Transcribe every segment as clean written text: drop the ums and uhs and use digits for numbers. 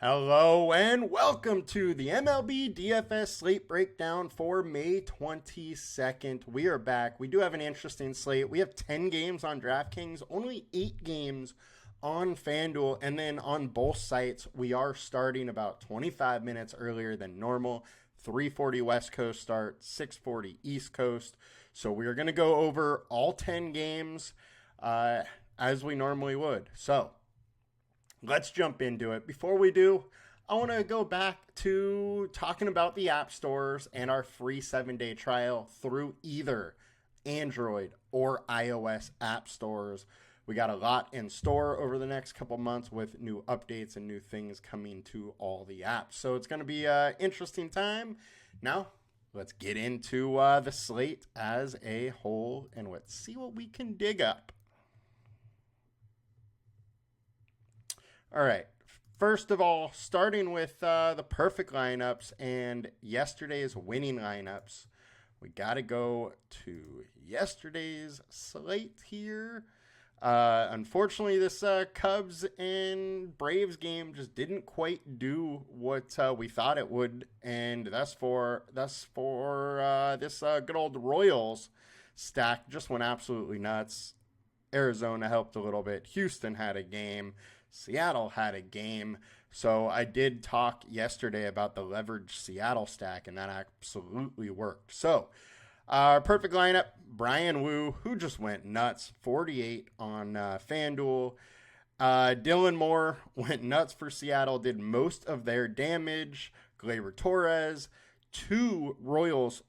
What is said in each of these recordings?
Hello and welcome to the MLB DFS Slate breakdown for May 22nd. We are back. We do have an interesting slate. We have 10 games on DraftKings, only 8 games on FanDuel, and then on both sites, we are starting about 25 minutes earlier than normal. 3:40 West Coast start, 6:40 East Coast. So we are going to go over all 10 games as we normally would. So let's jump into it. Before we do, I want to go back to talking about the app stores and our free 7-day trial through either Android or iOS app stores. We got a lot in store over the next couple months with new updates and new things coming to all the apps. So it's going to be an interesting time. Now, let's get into the slate as a whole and let's see what we can dig up. All right, first of all, starting with the perfect lineups and yesterday's winning lineups, we got to go to yesterday's slate here. Unfortunately, this Cubs and Braves game just didn't quite do what we thought it would, and thus for this good old Royals stack just went absolutely nuts. Arizona helped a little bit. Houston had a game. Seattle had a game. So I did talk yesterday about the leveraged Seattle stack, and that absolutely worked. So our perfect lineup, Brian Wu, who just went nuts, 48 on FanDuel. Dylan Moore went nuts for Seattle, did most of their damage. Gleyber Torres, 2 Royals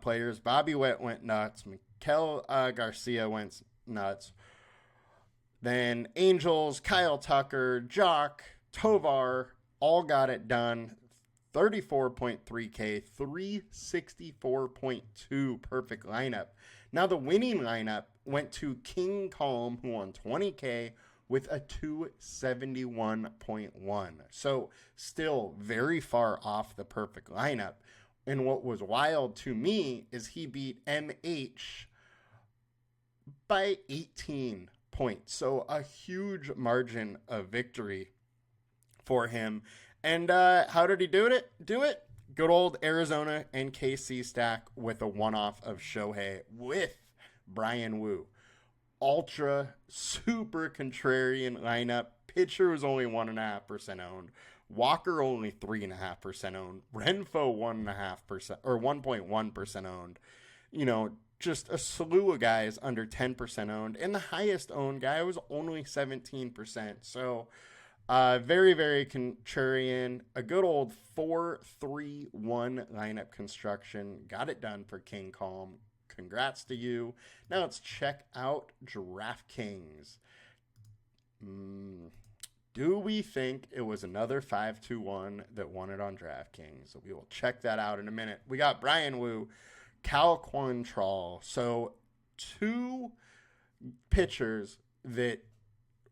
players. Bobby Witt went nuts. Miguel Garcia went nuts. Then Angels, Kyle Tucker, Jock, Tovar, all got it done. 34.3K, 364.2 perfect lineup. Now the winning lineup went to King Calm, who won 20K with a 271.1. So still very far off the perfect lineup. And what was wild to me is he beat MH by 18 points. So a huge margin of victory for him. And how did he do it? Good old Arizona and KC stack with a one-off of Shohei with Brian Wu. Ultra, super contrarian lineup. Pitcher was only 1.5% owned. Walker only 3.5% owned. Renfroe 1.5% or 1.1% owned. Just a slew of guys under 10% owned, and the highest owned guy was only 17%. So very, very contrarian. A good old 4-3-1 lineup construction. Got it done for King Calm. Congrats to you. Now let's check out DraftKings. Do we think it was another 5-2-1 that won it on DraftKings? So we will check that out in a minute. We got Brian Wu, Cal Quantrill. So 2 pitchers that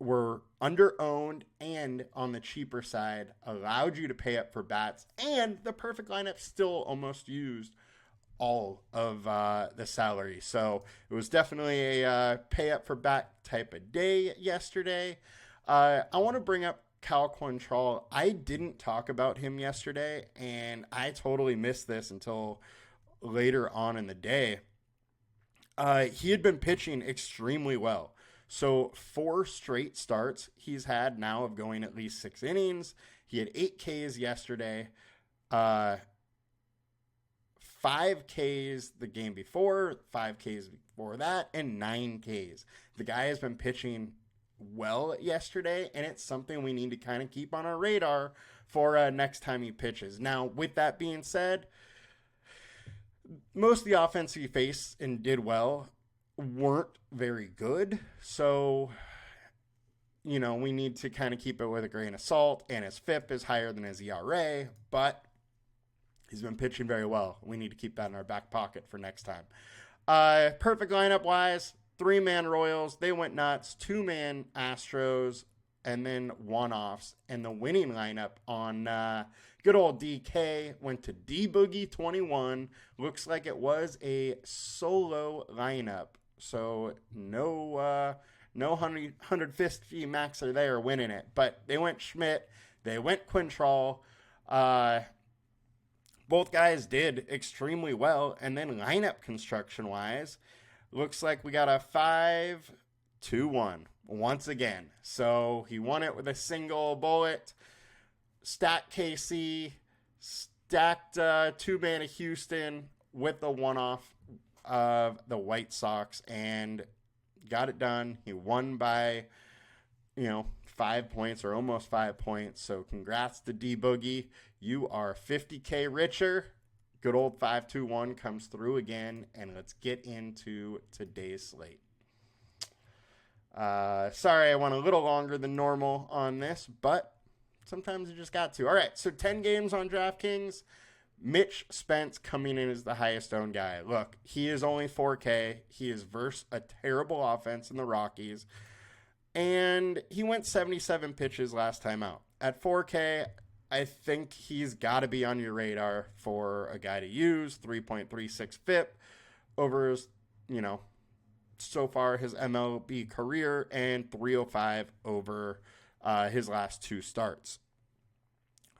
were under-owned and on the cheaper side allowed you to pay up for bats, and the perfect lineup still almost used all of the salary. So it was definitely a pay up for bat type of day yesterday. I want to bring up Cal Quantrill. I didn't talk about him yesterday, and I totally missed this until later on in the day. He had been pitching extremely well. So 4 straight starts he's had now of going at least 6 innings. He had 8 Ks yesterday, 5 Ks the game before, 5 Ks before that, and 9 Ks. The guy has been pitching well yesterday, and it's something we need to kind of keep on our radar for next time he pitches. Now, with that being said, most of the offense he faced and did well weren't very good. So, we need to kind of keep it with a grain of salt. And his FIP is higher than his ERA, but he's been pitching very well. We need to keep that in our back pocket for next time. Perfect lineup-wise, 3-man Royals. They went nuts. 2-man Astros. And then one-offs. And the winning lineup on good old DK went to D-Boogie21. Looks like it was a solo lineup. So no 150 maxer there winning it. But they went Schmidt, They went Quintrall. Both guys did extremely well. And then lineup construction-wise, looks like we got a 5-2-1 once again. So he won it with a single bullet. Stacked KC, stacked two-man of Houston with the one-off of the White Sox, and got it done. He won by, 5 points or almost 5 points. So congrats to D-Boogie. You are 50K richer. Good old 5-2-1 comes through again, and let's get into today's slate. Sorry I went a little longer than normal on this, but sometimes you just got to. All right, so 10 games on DraftKings. Mitch Spence coming in as the highest owned guy. Look, he is only 4K. He is versus a terrible offense in the Rockies. And he went 77 pitches last time out. At 4K, I think he's got to be on your radar for a guy to use. 3.36 FIP over his, so far his MLB career, and 305 over his last two starts.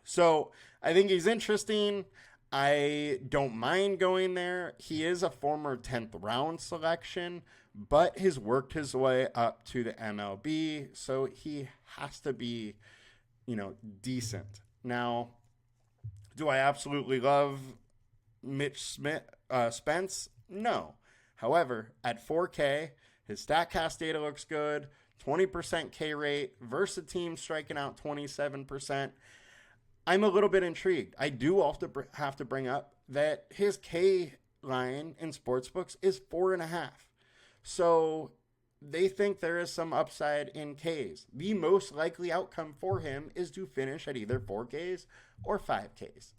So I think he's interesting. I don't mind going there. He is a former 10th round selection, but he's worked his way up to the MLB, so he has to be, decent. Now, do I absolutely love Mitch Spence? No. However, at 4K, his StatCast data looks good, 20% K rate, versus a team striking out 27%. I'm a little bit intrigued. I do also have to bring up that his K line in sportsbooks is 4.5. So they think there is some upside in Ks. The most likely outcome for him is to finish at either 4Ks or 5Ks.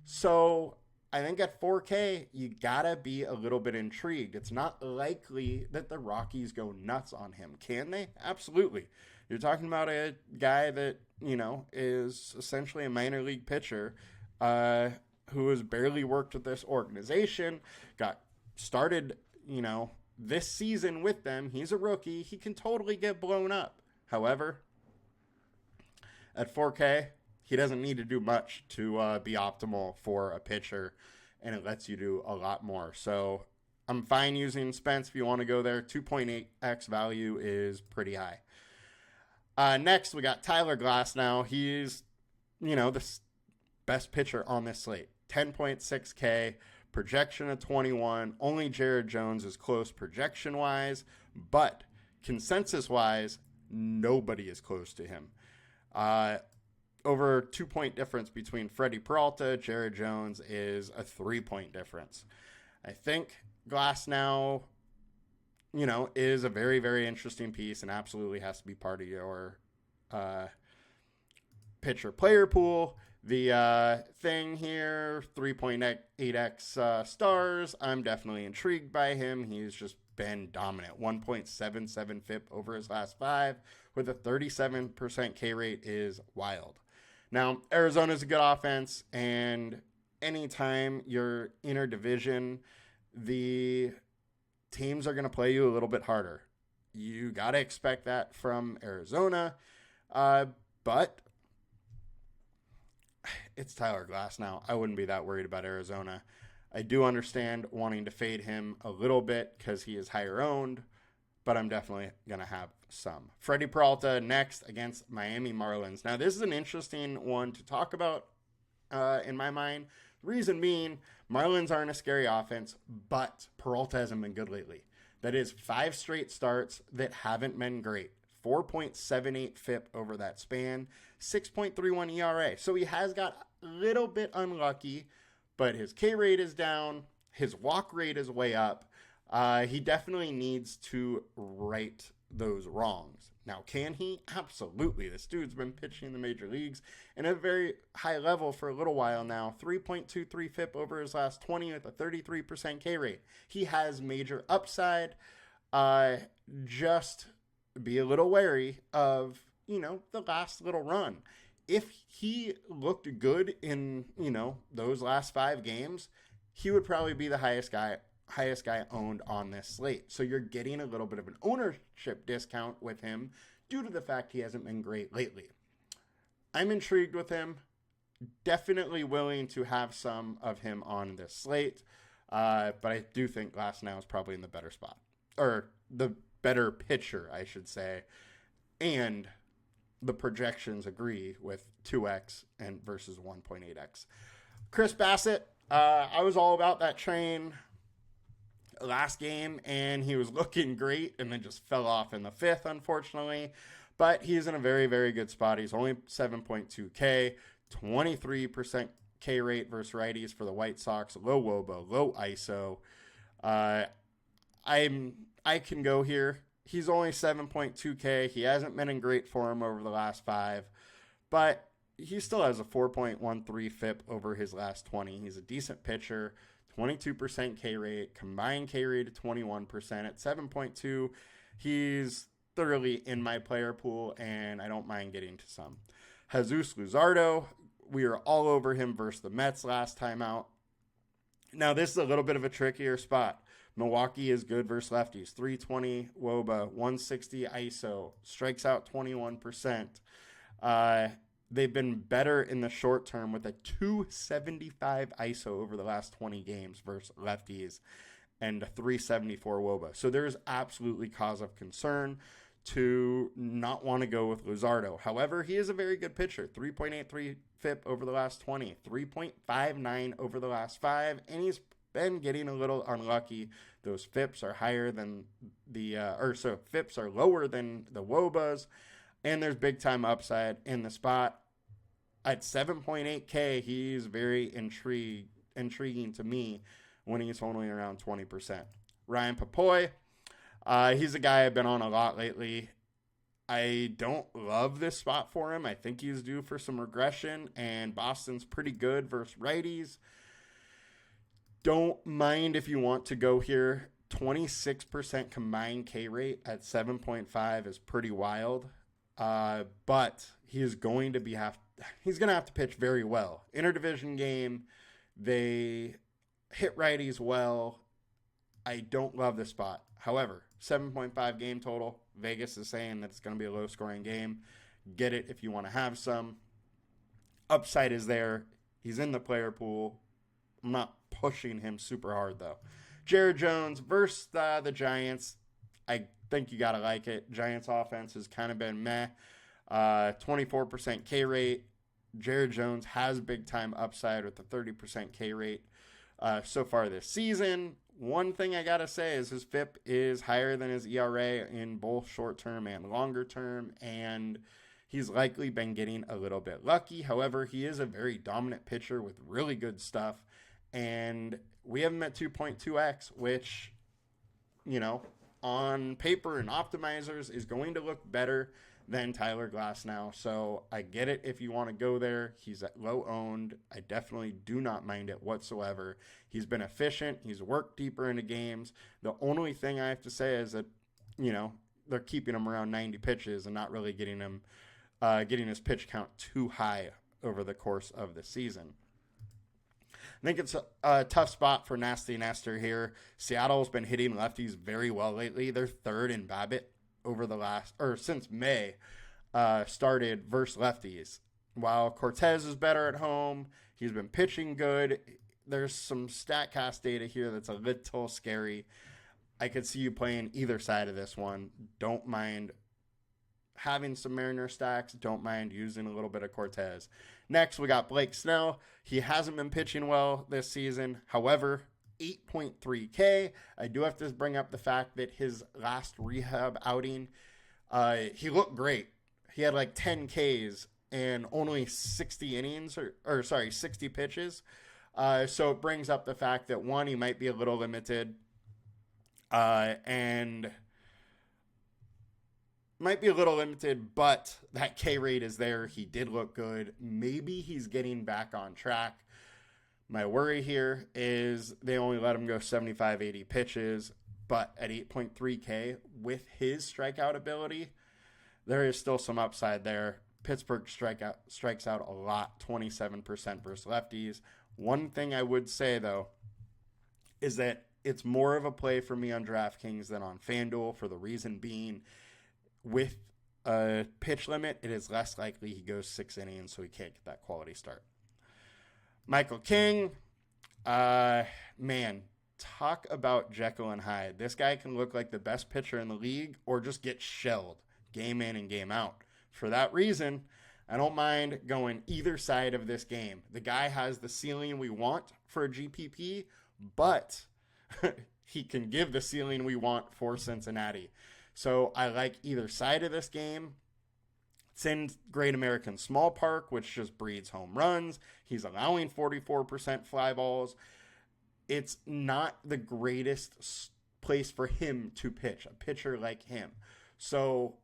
So I think at 4K, you gotta be a little bit intrigued. It's not likely that the Rockies go nuts on him. Can they? Absolutely. You're talking about a guy that, is essentially a minor league pitcher who has barely worked with this organization, got started, this season with them. He's a rookie. He can totally get blown up. However, at 4K, he doesn't need to do much to be optimal for a pitcher, and it lets you do a lot more. So I'm fine using Spence if you want to go there. 2.8x value is pretty high. Next, we got Tyler Glasnow. He's, the best pitcher on this slate. 10.6K, projection of 21. Only Jared Jones is close projection-wise, but consensus-wise, nobody is close to him. Over 2-point difference between Freddie Peralta, Jared Jones is a 3-point difference. I think Glasnow, is a very, very interesting piece and absolutely has to be part of your pitcher player pool. The thing here, 3.8x stars. I'm definitely intrigued by him. He's just been dominant. 1.77 FIP over his last 5 with a 37% K rate is wild. Now, Arizona's a good offense, and anytime you're interdivision, the teams are going to play you a little bit harder. You got to expect that from Arizona, but it's Tyler Glasnow. I wouldn't be that worried about Arizona. I do understand wanting to fade him a little bit because he is higher owned, but I'm definitely going to have some. Freddie Peralta next against Miami Marlins. Now, this is an interesting one to talk about in my mind. The reason being, Marlins aren't a scary offense, but Peralta hasn't been good lately. That is 5 straight starts that haven't been great. 4.78 FIP over that span, 6.31 ERA. So he has got a little bit unlucky, but his K rate is down. His walk rate is way up. He definitely needs to right those wrongs. Now, can he? Absolutely. This dude's been pitching in the major leagues and at a very high level for a little while now. 3.23 FIP over his last 20 with a 33% K rate. He has major upside. Just be a little wary of, the last little run. If he looked good in, those last 5 games, he would probably be the highest guy owned on this slate. So you're getting a little bit of an ownership discount with him due to the fact he hasn't been great lately. I'm intrigued with him. Definitely willing to have some of him on this slate. But I do think Glasnow is probably in the better spot. Or the better pitcher, I should say. And the projections agree with 2x and versus 1.8x. Chris Bassett, I was all about that train last game, and he was looking great, and then just fell off in the fifth, unfortunately. But he's in a very, very good spot. He's only 7.2K, 23% K rate versus righties for the White Sox, low WOBA, low ISO. I can go here. He's only 7.2K. He hasn't been in great form over the last 5, but he still has a 4.13 FIP over his last 20. He's a decent pitcher, 22% K rate, combined K rate of 21%. At 7.2, he's thoroughly in my player pool, and I don't mind getting to some. Jesus Luzardo, we were all over him versus the Mets last time out. Now, this is a little bit of a trickier spot. Milwaukee is good versus lefties. 320 WOBA, 160 ISO, strikes out 21%. They've been better in the short term with a 275 ISO over the last 20 games versus lefties and a 374 WOBA. So there's absolutely cause of concern to not want to go with Luzardo. However, he is a very good pitcher. 3.83 FIP over the last 20, 3.59 over the last 5, and he's been getting a little unlucky. Those FIPs are higher than FIPs are lower than the WOBAs, and there's big time upside in the spot. At 7.8K, he's very intriguing to me when he's only around 20%. Ryan Papoy, he's a guy I've been on a lot lately. I don't love this spot for him. I think he's due for some regression, and Boston's pretty good versus righties. Don't mind if you want to go here. 26% combined K rate at 7.5 is pretty wild. But he's going to have to pitch very well. Interdivision game, they hit righties well. I don't love this spot. However, 7.5 game total. Vegas is saying that it's going to be a low scoring game. Get it if you want to have some. Upside is there. He's in the player pool. I'm not pushing him super hard, though. Jared Jones versus the Giants. I think you got to like it. Giants offense has kind of been meh. 24% K rate. Jared Jones has big-time upside with the 30% K rate so far this season. One thing I got to say is his FIP is higher than his ERA in both short-term and longer-term, and he's likely been getting a little bit lucky. However, he is a very dominant pitcher with really good stuff, and we have him at 2.2x, which, on paper and optimizers is going to look better than Tyler Glasnow. So I get it if you want to go there. He's at low owned. I definitely do not mind it whatsoever. He's been efficient. He's worked deeper into games. The only thing I have to say is that, they're keeping him around 90 pitches and not really getting his pitch count too high over the course of the season. I think it's a tough spot for Nasty Nestor here. Seattle's been hitting lefties very well lately. They're third in BABIP over since May started versus lefties. While Cortez is better at home, he's been pitching good. There's some StatCast data here that's a little scary. I could see you playing either side of this one. Don't mind having some Mariner stacks. Don't mind using a little bit of Cortez. Next, we got Blake Snell. He hasn't been pitching well this season. However, 8.3K. I do have to bring up the fact that his last rehab outing, he looked great. He had like 10 Ks and only 60 innings, 60 pitches. So it brings up the fact that, one, he might be a little limited, but that K rate is there. He did look good. Maybe he's getting back on track. My worry here is they only let him go 75, 80 pitches, but at 8.3K with his strikeout ability, there is still some upside there. Pittsburgh strikes out a lot, 27% versus lefties. One thing I would say, though, is that it's more of a play for me on DraftKings than on FanDuel, for the reason being, with a pitch limit, it is less likely he goes 6 innings, so he can't get that quality start. Michael King, man, talk about Jekyll and Hyde. This guy can look like the best pitcher in the league or just get shelled game in and game out. For that reason, I don't mind going either side of this game. The guy has the ceiling we want for a GPP, but he can give the ceiling we want for Cincinnati. So I like either side of this game. It's in Great American Small Park, which just breeds home runs. He's allowing 44% fly balls. It's not the greatest place for him to pitch, a pitcher like him. So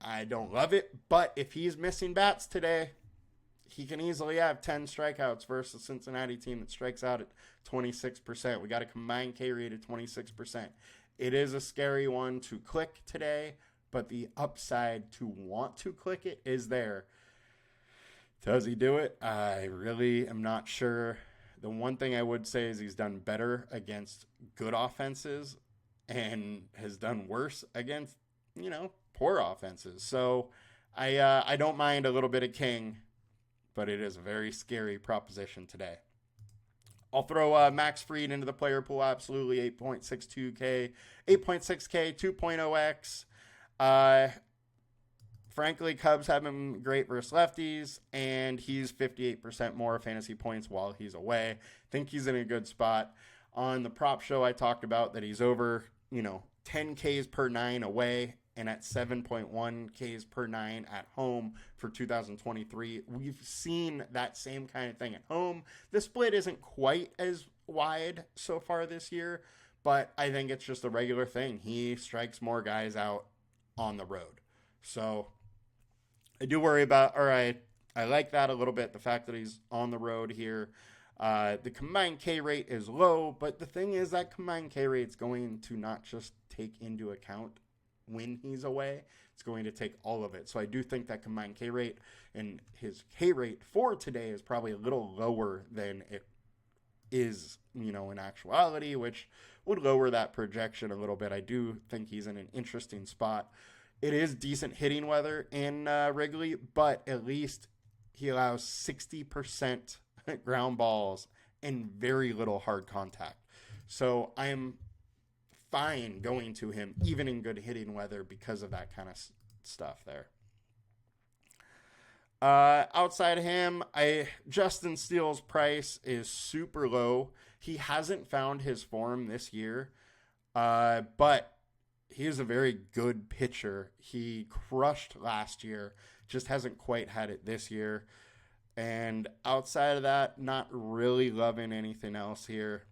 I don't love it, but if he's missing bats today, he can easily have 10 strikeouts versus a Cincinnati team that strikes out at 26%. We got a combined K rate of 26%. It is a scary one to click today, but the upside to want to click it is there. Does he do it? I really am not sure. The one thing I would say is he's done better against good offenses and has done worse against, poor offenses. So I don't mind a little bit of King, but it is a very scary proposition today. I'll throw Max Fried into the player pool, absolutely, 8.62K, 8.6K, 2.0X. Frankly, Cubs have been great versus lefties, and he's 58% more fantasy points while he's away. I think he's in a good spot. On the prop show, I talked about that he's over, 10 Ks per 9 away and at 7.1 Ks per 9 at home for 2023. We've seen that same kind of thing at home. The split isn't quite as wide so far this year, but I think it's just a regular thing. He strikes more guys out on the road. So I do worry about, I like that a little bit, the fact that he's on the road here. The combined K rate is low, but the thing is that combined K rate is going to not just take into account when he's away, it's going to take all of it. So I do think that combined K rate and his K rate for today is probably a little lower than it is, in actuality, which would lower that projection a little bit. I do think he's in an interesting spot. It is decent hitting weather in Wrigley, but at least he allows 60% ground balls and very little hard contact. So I am fine going to him, even in good hitting weather, because of that kind of stuff there. Outside of him, Justin Steele's price is super low. He hasn't found his form this year, but he is a very good pitcher. He crushed last year, just hasn't quite had it this year. And outside of that, not really loving anything else here.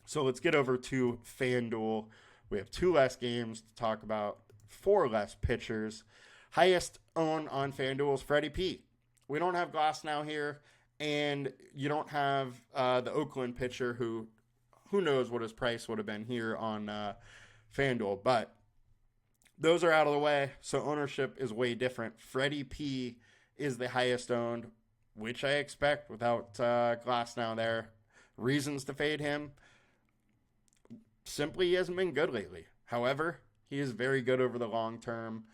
So let's get over to FanDuel. We have 2 less games to talk about, 4 less pitchers. Highest owned on FanDuel is Freddie P. We don't have Glasnow here, and you don't have the Oakland pitcher who knows what his price would have been here on FanDuel. But those are out of the way, so ownership is way different. Freddie P is the highest owned, which I expect without Glasnow there. Reasons to fade him. Simply, he hasn't been good lately. However, he is very good over the long term.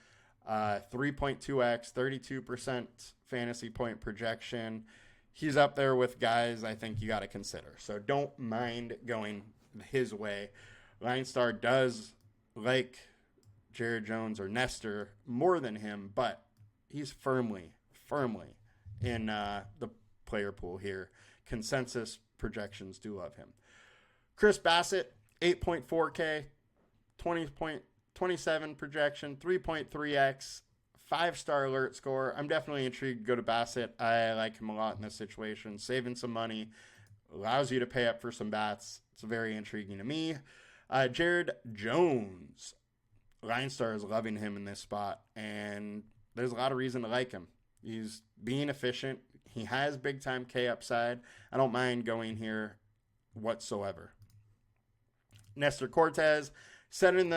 3.2x, 32% fantasy point projection. He's up there with guys I think you got to consider. So don't mind going his way. LineStar does like Jared Jones or Nestor more than him, but he's firmly in the player pool here. Consensus projections do love him. Chris Bassett, 8.4K, 20.27 projection, 3.3x, 5-star alert score. I'm definitely intrigued to go to Bassett. I like him a lot in this situation. Saving some money, allows you to pay up for some bats. It's very intriguing to me. Jared Jones, LineStar is loving him in this spot, and there's a lot of reason to like him. He's being efficient. He has big-time K upside. I don't mind going here whatsoever. Nestor Cortez, set in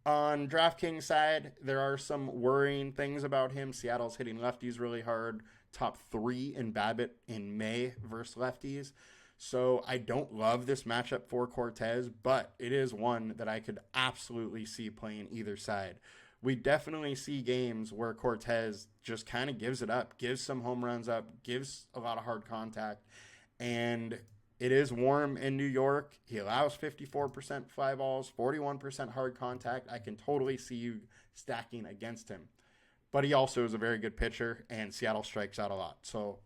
on DraftKings side, there are some worrying things about him. Seattle's hitting lefties really hard. Top 3 in BABIP in May versus lefties. So I don't love this matchup for Cortez, but it is one that I could absolutely see playing either side. we definitely see games where Cortez just kind of gives it up, gives some home runs up, gives a lot of hard contact. And it is warm in New York. He allows 54% fly balls, 41% hard contact. I can totally see you stacking against him. But he also is a very good pitcher, and Seattle strikes out a lot. So,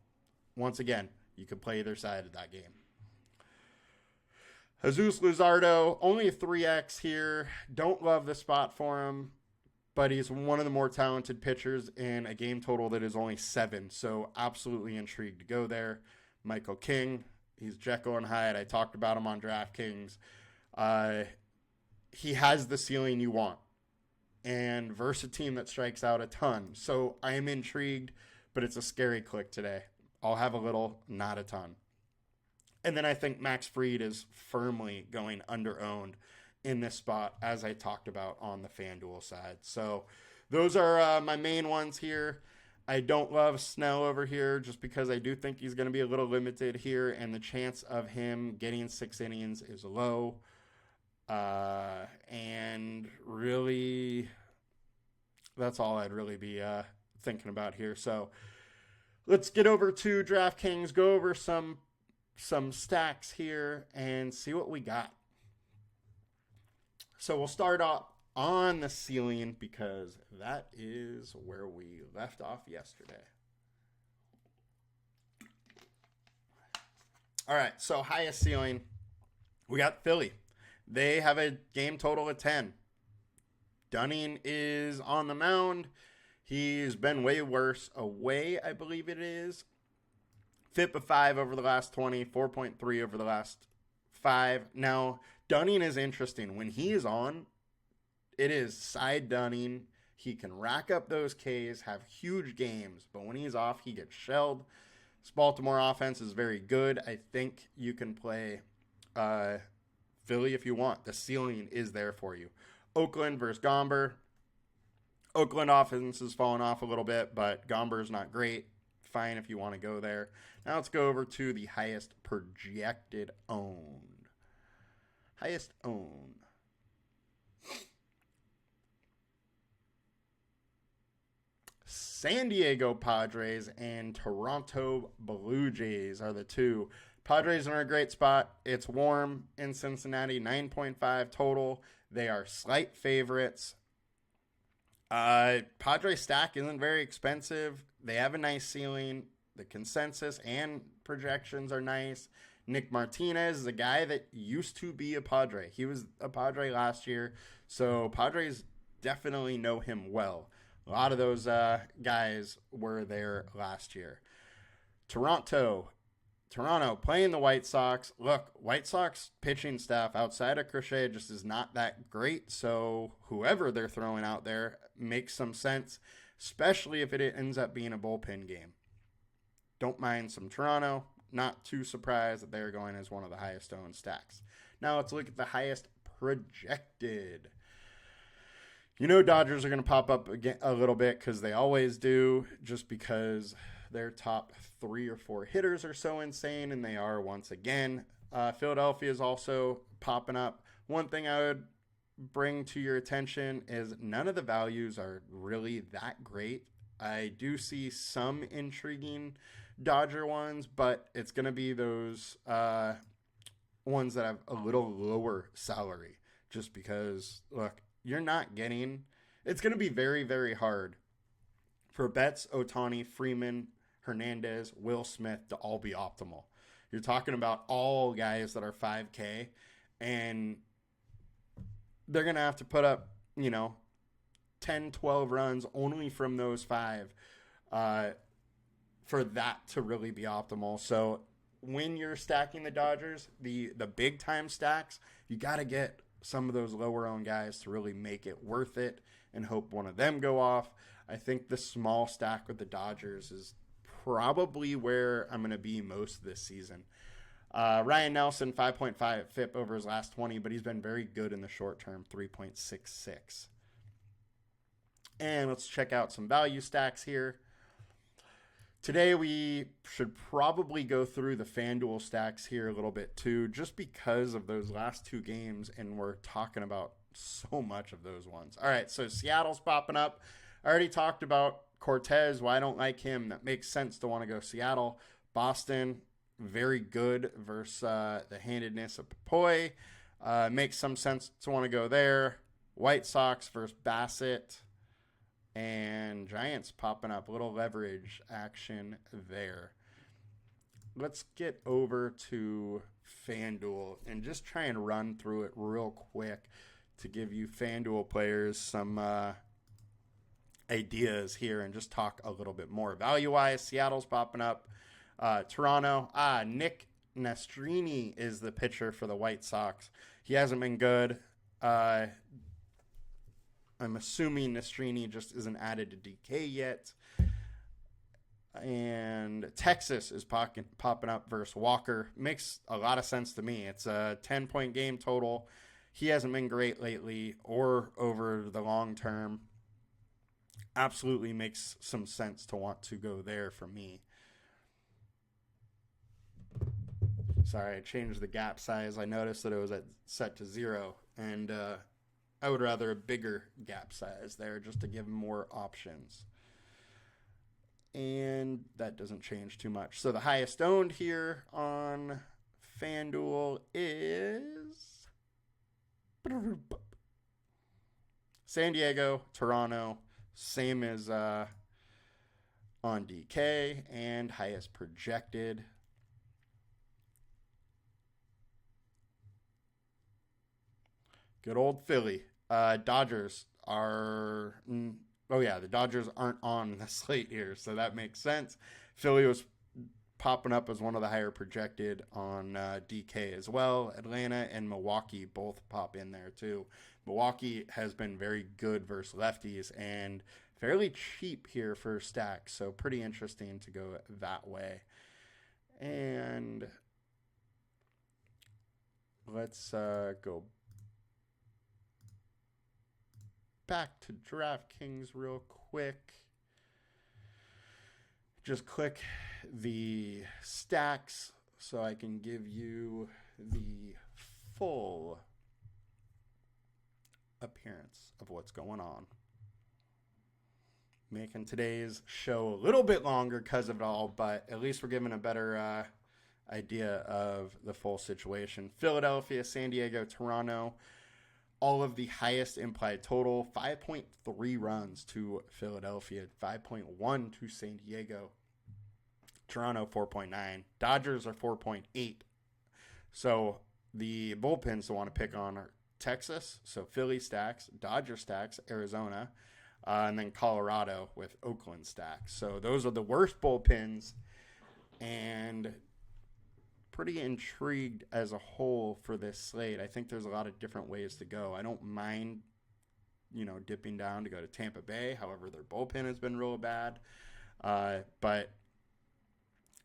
once again, you could play either side of that game. Jesus Luzardo, only a 3X here. Don't love the spot for him, but he's one of the more talented pitchers in a game total that is only 7. So, absolutely intrigued to go there. Michael King, he's Jekyll and Hyde. I talked about him on DraftKings. He has the ceiling you want, and versus a team that strikes out a ton. So I am intrigued, but it's a scary click today. I'll have a little, not a ton. And then I think Max Fried is firmly going under-owned in this spot, as I talked about on the FanDuel side. So those are my main ones here. I don't love Snell over here just because I do think he's going to be a little limited here, and the chance of him getting 6 innings is low. And really, that's all I'd really be thinking about here. So let's get over to DraftKings, go over some stacks here, and see what we got. So we'll start off on the ceiling because that is where we left off yesterday. All right, so highest ceiling, we got Philly. They have a game total of 10. Dunning is on the mound. He's been way worse away, I believe it is. FIP of 5 over the last 20, 4.3 over the last 5. Now, Dunning is interesting. When he is on, it is side Dunning. He can rack up those Ks, have huge games, but when he's off, he gets shelled. This Baltimore offense is very good. I think you can play Philly if you want. The ceiling is there for you. Oakland versus Gomber. Oakland offense has fallen off a little bit, but Gomber is not great. Fine if you want to go there. Now let's go over to the highest projected owned. Highest owned. San Diego Padres and Toronto Blue Jays are the two. Padres are in a great spot. It's warm in Cincinnati, 9.5 total. They are slight favorites. Padres stack isn't very expensive. They have a nice ceiling. The consensus and projections are nice. Nick Martinez is a guy that used to be a Padre. He was a Padre last year, so Padres definitely know him well. A lot of those guys were there last year. Toronto playing the White Sox. Look, White Sox pitching staff outside of Crochet just is not that great, so whoever they're throwing out there makes some sense, especially if it ends up being a bullpen game. Don't mind some Toronto. Not too surprised that they're going as one of the highest owned stacks. Now let's look at the highest projected. You know Dodgers are going to pop up again a little bit because they always do, just because their top 3 or 4 hitters are so insane, and they are once again. Philadelphia is also popping up. One thing I would bring to your attention is none of the values are really that great. I do see some intriguing Dodger ones, but it's going to be those ones that have a little lower salary, just because, look, you're not getting, it's going to be very, very hard for Betts, Ohtani, Freeman, Hernandez, Will Smith to all be optimal. You're talking about all guys that are 5K, and they're going to have to put up, 10, 12 runs only from those 5 for that to really be optimal. So when you're stacking the Dodgers, the big time stacks, you got to get some of those lower owned guys to really make it worth it and hope one of them go off. I think the small stack with the Dodgers is probably where I'm going to be most this season. Ryan Nelson, 5.5 FIP over his last 20, but he's been very good in the short term, 3.66. And let's check out some value stacks here. Today we should probably go through the FanDuel stacks here a little bit too, just because of those last 2 games, and we're talking about so much of those ones. All right, so Seattle's popping up. I already talked about Cortez, why I don't like him. That makes sense to want to go Seattle. Boston, very good versus the handedness of Papoy. Makes some sense to want to go there. White Sox versus Bassett. And Giants popping up. Little leverage action there. Let's get over to FanDuel and just try and run through it real quick to give you FanDuel players some ideas here and just talk a little bit more. Value-wise, Seattle's popping up. Toronto. Nick Nastrini is the pitcher for the White Sox. He hasn't been good. I'm assuming Nastrini just isn't added to DK yet. And Texas is popping up versus Walker. Makes a lot of sense to me. It's a 10-point game total. He hasn't been great lately or over the long term. Absolutely makes some sense to want to go there for me. Sorry, I changed the gap size. I noticed that it was set to 0, and I would rather a bigger gap size there just to give more options. And that doesn't change too much. So the highest owned here on FanDuel is San Diego, Toronto, same as on DK, and highest projected. Good old Philly. Dodgers are... the Dodgers aren't on the slate here, so that makes sense. Philly was popping up as one of the higher projected on DK as well. Atlanta and Milwaukee both pop in there too. Milwaukee has been very good versus lefties and fairly cheap here for stacks, so pretty interesting to go that way. And let's go back to DraftKings real quick. Just click the stacks so I can give you the full appearance of what's going on. Making today's show a little bit longer because of it all, but at least we're giving a better idea of the full situation. Philadelphia, San Diego, Toronto. All of the highest implied total, 5.3 runs to Philadelphia, 5.1 to San Diego. Toronto, 4.9. Dodgers are 4.8. So the bullpens to want to pick on are Texas, so Philly stacks, Dodger stacks, Arizona, and then Colorado with Oakland stacks. So those are the worst bullpens, and pretty intrigued as a whole for this slate. I think there's a lot of different ways to go. I don't mind, dipping down to go to Tampa Bay. However, their bullpen has been real bad. But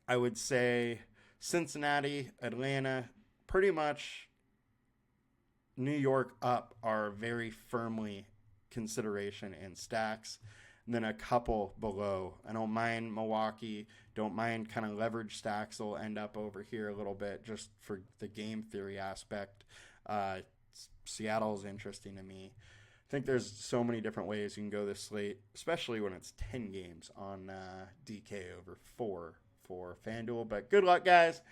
I would say Cincinnati, Atlanta, pretty much New York up are very firmly consideration in stacks. And then a couple below. I don't mind Milwaukee. Don't mind kind of leverage stacks. They'll end up over here a little bit just for the game theory aspect. Seattle's interesting to me. I think there's so many different ways you can go this slate, especially when it's 10 games on DK over 4 for FanDuel. But good luck, guys.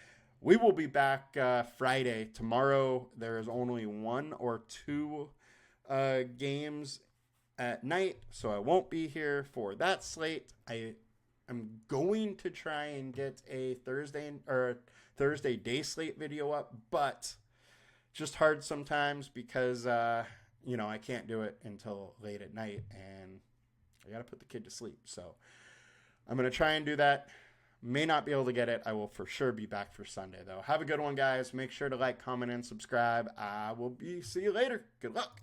We will be back Friday. Tomorrow, there is only 1 or 2 games at night, so I won't be here for that slate. I'm going to try and get a Thursday day slate video up, but just hard sometimes because I can't do it until late at night and I gotta put the kid to sleep. So I'm gonna try and do that. May not be able to get it. I will for sure be back for Sunday though. Have a good one, guys. Make sure to like, comment, and subscribe. I will see you later. Good luck.